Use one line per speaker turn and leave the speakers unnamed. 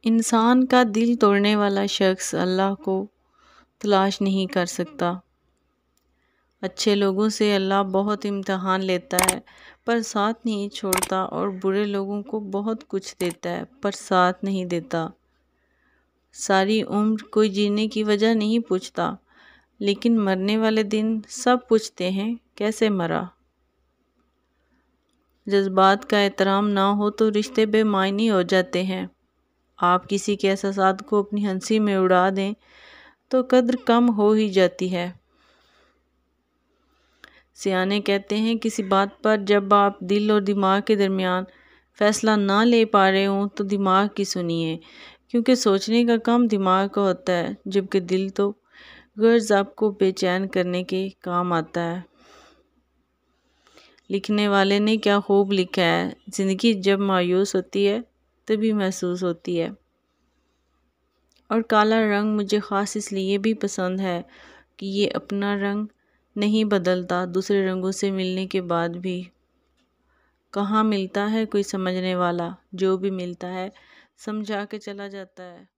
انسان کا دل توڑنے والا شخص اللہ کو تلاش نہیں کر سکتا۔ اچھے لوگوں سے اللہ بہت امتحان لیتا ہے پر ساتھ نہیں چھوڑتا، اور برے لوگوں کو بہت کچھ دیتا ہے پر ساتھ نہیں دیتا۔ ساری عمر کوئی جینے کی وجہ نہیں پوچھتا، لیکن مرنے والے دن سب پوچھتے ہیں کیسے مرا۔ جذبات کا احترام نہ ہو تو رشتے بے معنی ہو جاتے ہیں۔ آپ کسی کے احساسات کو اپنی ہنسی میں اڑا دیں تو قدر کم ہو ہی جاتی ہے۔ سیانے کہتے ہیں کسی بات پر جب آپ دل اور دماغ کے درمیان فیصلہ نہ لے پا رہے ہوں تو دماغ کی سنیے، کیونکہ سوچنے کا کام دماغ کا ہوتا ہے، جبکہ دل تو غرض آپ کو بے چین کرنے کے کام آتا ہے۔ لکھنے والے نے کیا خوب لکھا ہے، زندگی جب مایوس ہوتی ہے تبھی محسوس ہوتی ہے۔ اور کالا رنگ مجھے خاص اس لیے بھی پسند ہے کہ یہ اپنا رنگ نہیں بدلتا دوسرے رنگوں سے ملنے کے بعد بھی۔ کہاں ملتا ہے کوئی سمجھنے والا، جو بھی ملتا ہے سمجھا کے چلا جاتا ہے۔